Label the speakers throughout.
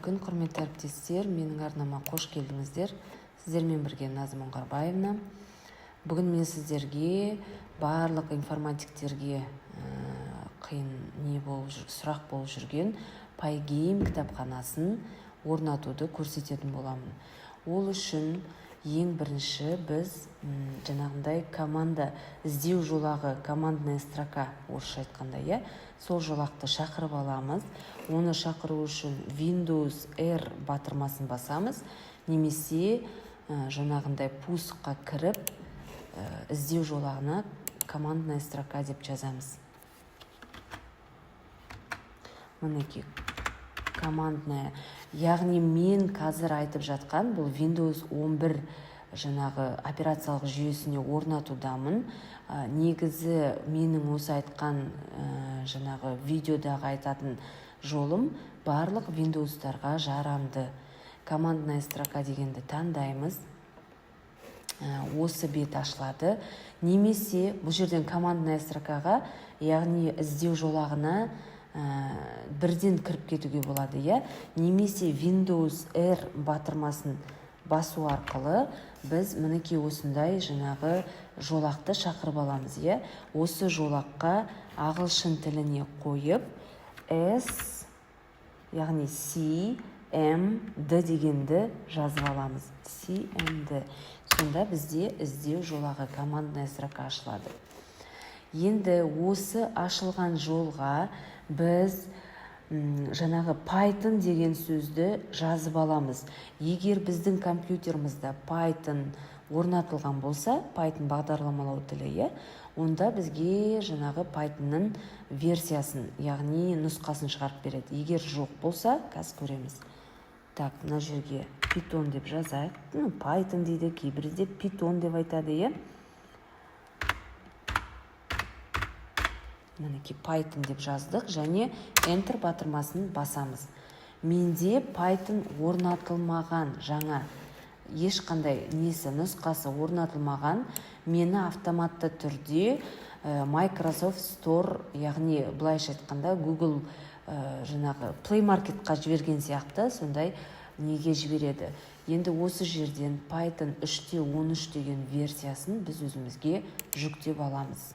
Speaker 1: күн, құрметті әріптестер, менің арнама қош келдіңіздер. Сіздермен бірге Назым Оңғарбаевна. Бүгін мен сіздерге барлық информатиктерге қиын сұрақ болып жүрген Pygame кітапханасын орнатуды көрсететін боламын. Ол үшін ең бірінші біз жаңағындай команда іздеу жолағы, командная строка орысша айтқанда, сол жолақты шақырып аламыз. Оны шақыру үшін Windows R батырмасын басамыз, немесе жаңағындай пусыққа кіріп іздеу жолағына командная строка деп жазамыз. Мінекей командная, яғни мен қазір айтып жатқан бұл Windows 11 жаңағы операциялық жүйесіне орнатудамын. Негізі менің осы айтқан жаңағы видеодағы айтатын жолым барлық Windows-тарға жарамды. Командная строка дегенді таңдаймыз. Осы бет ашылады. Немесе бұл жерден командная строкаға, яғни іздеу жолағына бірден кіріп кетуге болады, немесе Windows R батырмасын басу арқылы біз мінекей осындай жаңағы жолақты шақырып аламыз, Осы жолаққа ағылшын тіліне қойып S, яғни CMD дегенді жазып аламыз. CMD. Сонда бізде іздеу жолағы командная строка ашылады. Енді осы ашылған жолға біз жаңағы Python деген сөзді жазып аламыз. Егер біздің компьютерімізде Python орнатылған болса, Python бағдарламалау тілі, онда бізге жаңағы Pythonның версиясын, яғни нұсқасын шығарып береді. Егер жоқ болса, қазір көреміз. Так, мына жерге Python деп жазайық. Python дейді, кейбірде Python деп айтады, Мінекей Python деп жаздық, және Enter батырмасын басамыз. Менде Python орнатылмаған, жаңа ешқандай нұсқасы орнатылмаған, мені автоматты түрде Microsoft Store, яғни былайша айтқанда Google жаңағы Play Marketқа жіберген сияқты, сондай неге жібереді. Енді осы жерден Python 3.13 деген версиясын біз өзімізге жүктеп аламыз.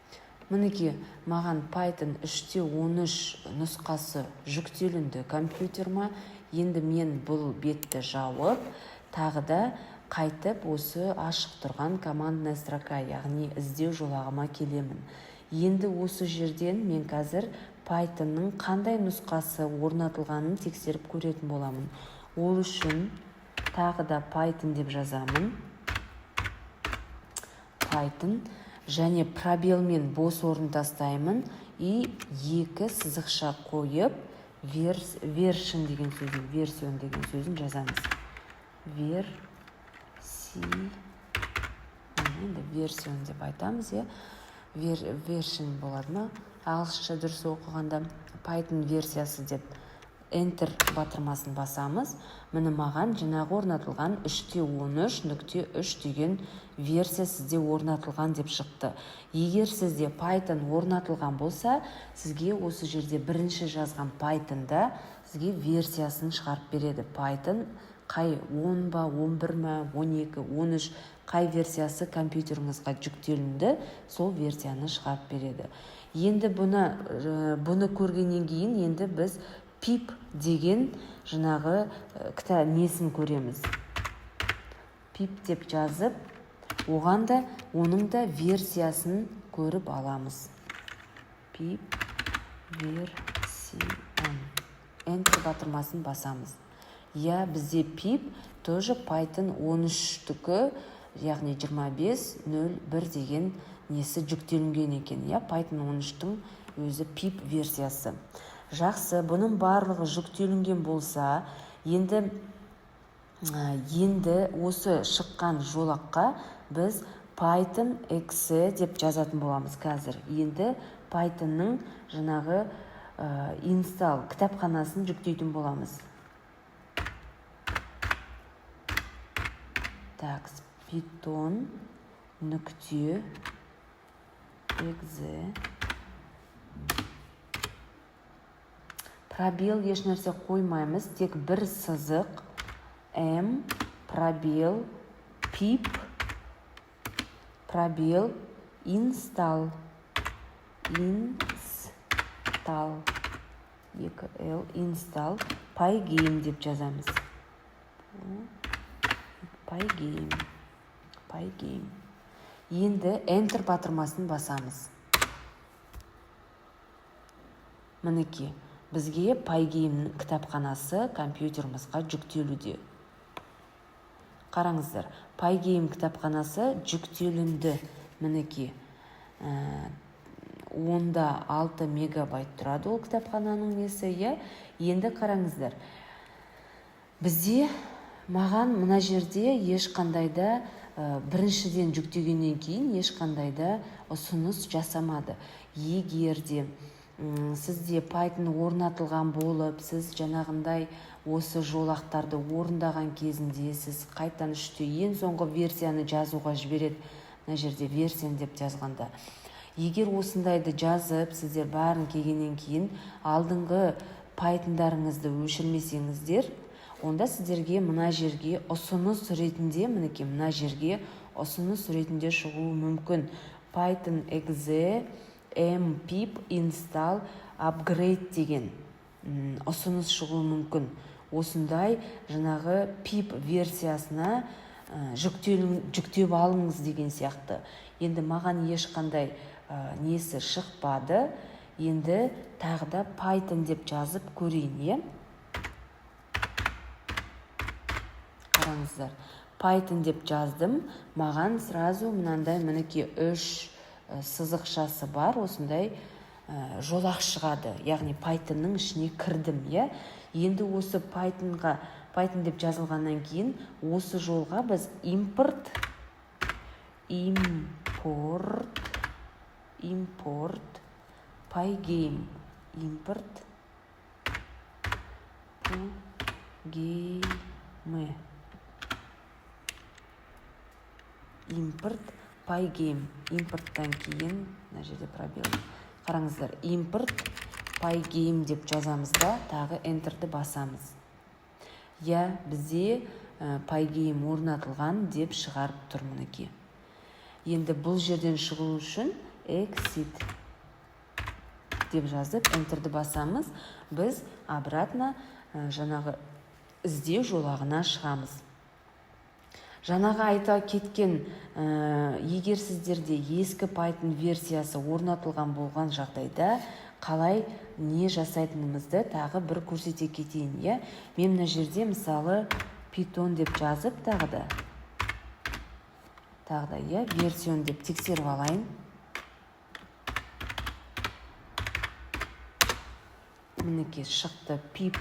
Speaker 1: Мінекей, маған Python 3.13 нұсқасы жүктелінді компьютерма. Енді мен бұл бетті жауып, тағы да қайтып осы ашық тұрған командная строка, яғни іздеу жолағыма келемін. Енді осы жерден мен қазір Pythonның қандай нұсқасы орнатылғанын тексеріп көретін боламын. Ол үшін тағы да Python деп жазамын. Python. Және пробелмен бос орын тастаймын. И екі сызықша қойып, version деген сөзін жазамыз. Version деп айтамыз, version болады ма? Ағылшынша дұрыс оқығанда Python версиясы деп Enter батырмасын басамыз. Міне маған жаңағы орнатылған 3.13.3 деген версия сізде орнатылған деп шықты. Егер сізде Python орнатылған болса, сізге осы жерде бірінші жазған Python'да сізге версиясын шығарып береді. Python қай 10 ба, 11 ма, 12, 13, қай версиясы компьютеріңізге жүктелінді, сол версияны шығарып береді. Енді бұны көргеннен кейін енді біз pip деген жаңағы несін көреміз. Pip деп жазып, оған да оның да версиясын көріп аламыз. Pip версиян. Enter батырмасын басамыз. Бізде pip тоже Python 13-тікі, яғни 25.01 деген несі жүктелінген екен. Python 13-тің өзі pip версиясы. Жақсы, бұның барлығы жүктелінген болса, енді осы шыққан жолаққа біз Python exe деп жазатын боламыз қазір. Енді Pythonның жаңағы install кітапханасын жүктейтін боламыз. Так, Python нүкте exe. пробел ешнәрсе қоймаймыз, тек бір сызық m пробел pip пробел install 2l install pygame деп жазамыз. Pygame. Енді enter батырмасын басамыз. Мінеке, бізге Pygame кітапханасы компьютерімізға жүктелуде. Қараңыздар, Pygame кітапханасы жүктелінді. Мінеке, онда 6 мегабайт тұрады ол кітапхананың несі. Енді қараңыздар, бізде маған мына жерде ешқандайда біріншіден жүктегеннен кейін ешқандайда ұсыныс жасамады. Егер де сізде Python орнатылған болып, сіз жаңағындай осы жолақтарды орындаған кезінде сіз қайтан ең соңғы версияны жазуға жібереді. Мына жерде версиян деп жазғанда. Егер осындайды жазып, сіздер барын келгеннен кейін алдыңғы Pythonдарыңызды өшірмесеңіздер, онда сіздерге мына жерге ұсыныс ретінде, мінеке мына жерге ұсыныс ретінде шығуы мүмкін. Python exe mpip install upgrade деген ұсыныс шығуы мүмкін. Осындай жаңағы pip версиясына жүктеп алыңыз деген сияқты. Енді маған ешқандай несі шықпады. Енді тағы да Python деп жазып көрейін. Қараңыздар, Python деп жаздым. Маған сразу мынандай мінеке 3 сызықшасы бар, осындай жолақ шығады. Яғни Pythonның ішіне кірдім. Енді осы Python деп жазылғаннан кейін осы жолға біз import Pygame импорттан кейін мына жерде пробел. Қараңыздар, import Pygame деп жазамыз да, тағы enterді басамыз. Бізде Pygame орнатылған деп шығарып тұр мінеке. Енді бұл жерден шығу үшін exit деп жазып enterді басамыз. Біз обратно жаңағы іздеу жолағына шығамыз. Жаңағы айта кеткен, егер сіздерде ескі Python версиясы орнатылған болған жағдайда қалай не жасайтынымызды тағы бір көрсете кетейін. Мен мына жерде мысалы Python деп жазып тағы да версион деп тексеріп алайын. Мінеке шықты pip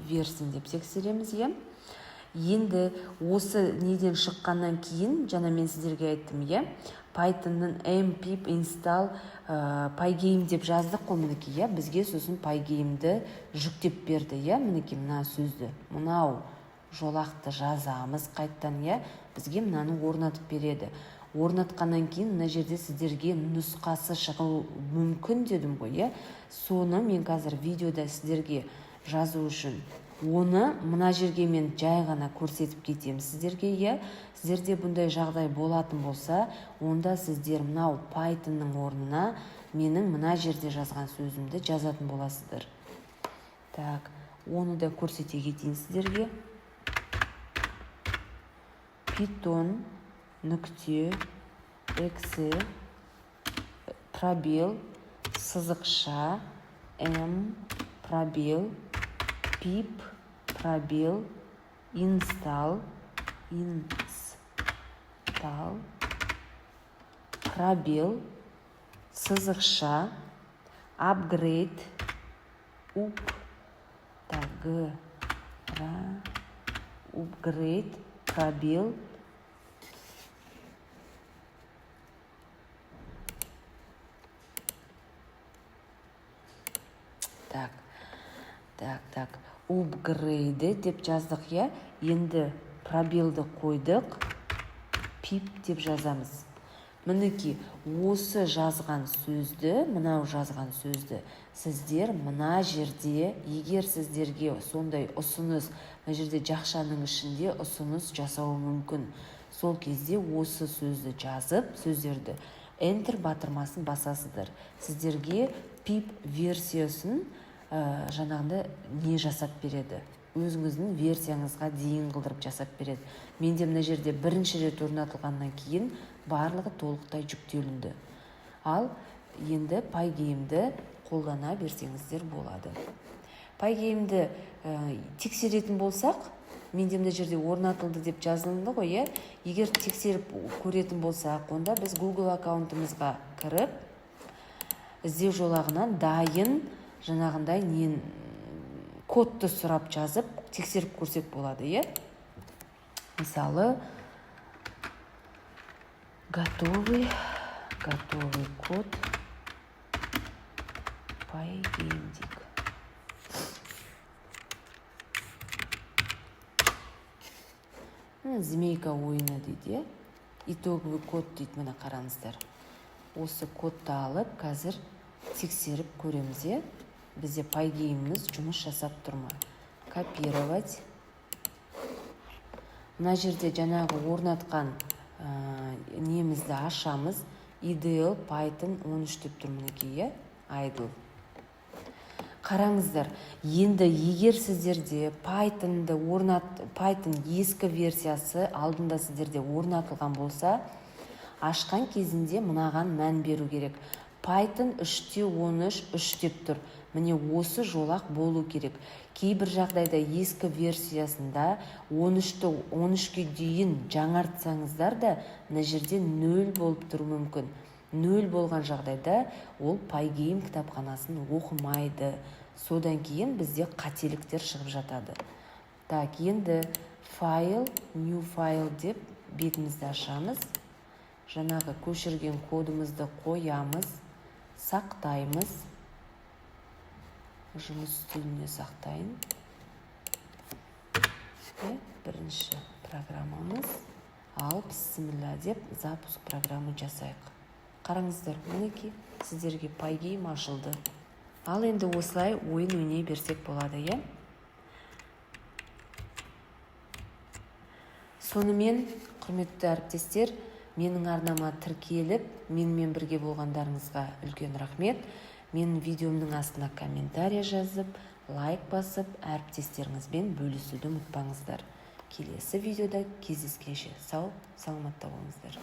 Speaker 1: версион деп тексереміз. Енді осы неден шыққаннан кейін, жаңа мен сіздерге айттым, Pythonның mpip install Pygame деп жаздық қой мінеке. Бізге сосын Pygame'ді жүктеп берді. Мінеке мына сөзді, мынау жолақты жазамыз қайттан. Бізге мынаны орнатып береді. Орнатқаннан кейін мына жерде сіздерге нұсқасы шығу мүмкін дедім ғой. Соны мен қазір видеода сіздерге жазу үшін оны мына жерге мен жай ғана көрсетіп кетем сіздерге. Сіздерде бұндай жағдай болатын болса, онда сіздер мынау Pythonның орнына менің мына жерде жазған сөзімді жазатын боласыздар. Оны да көрсете кетейін сіздерге. Python нүкте exe пробел сызықша m пробел pip пробел install пробел сызықша upgrade upgrade пробел upgrade деп жаздық. Енді пробелді қойдық, pip деп жазамыз. мінекей осы жазған сөзді, мынау жазған сөзді сіздер мына жерде, егер сіздерге сондай ұсыныс, мына жерде жақшаның ішінде ұсыныс жасауы мүмкін, сол кезде осы сөзді жазып, сөздерді Enter батырмасын басасыздар. Сіздерге пип версиясын жаңағында не жасап береді? Өзіңіздің версияңызға дейін қылдырып жасап береді. Менде мына жерде бірінші рет орнатылғаннан кейін барлығы толықтай жүктелінді. Ал енді Pygame-ді қолдана берсеңіздер болады. Pygame-ді тексеретін болсақ, менде мына жерде орнатылды деп жазылды ғой, егер тексеріп көретін болсақ, онда біз Google аккаунтымызға кіріп, іздеу жолағынан дайын жаңағындай кодты сұрап жазып, тексеріп көрсек болады, Мысалы, готовый код Pygame дейік. Змейка ойыны дейді, итоговый код дейді, мына қараңыздар. Осы кодты алып, қазір тексеріп көреміз, бізде Pygame'іміз жұмыс жасап тұрма. Копировать. Мына жерде жаңағы орнатқан немізді ашамыз. IDL Python 13 деп тұр мінекей, idle. Қараңыздар, енді егер сіздерде Python ескі версиясы алдында сіздерде орнатылған болса, ашқан кезінде мынаған мән беру керек. Python 3.13 3 деп тұр. Міне осы жолақ болу керек. Кейбір жағдайда ескі версиясында 13-ке дейін жаңартсаңыздар да, мына жерде 0 болып тұру мүмкін. 0 болған жағдайда ол Pygame кітапханасын оқымайды. Содан кейін бізде қателіктер шығып жатады. Так, енді файл, new file деп бетімізді ашамыз. Жаңағы көшірген кодымызды қоямыз, сақтаймыз. Жұмыс үстеліне сақтайын. Бірінші программамыз. Ал бісміллә деп запуск программы жасайық. Қараңыздар, мінекей сіздерге Pygame ашылды. Ал енді осылай ойын ойнай берсек болады, Сонымен, құрметті әріптестер, менің арнама тіркеліп, менімен бірге болғандарыңызға үлкен рахмет. Менің видеомның астына комментарий жазып, лайк басып, әріптестеріңізбен бөлісуді ұмытпаңыздар. Келесі видеода кездескенше сау, саламатта болыңыздар.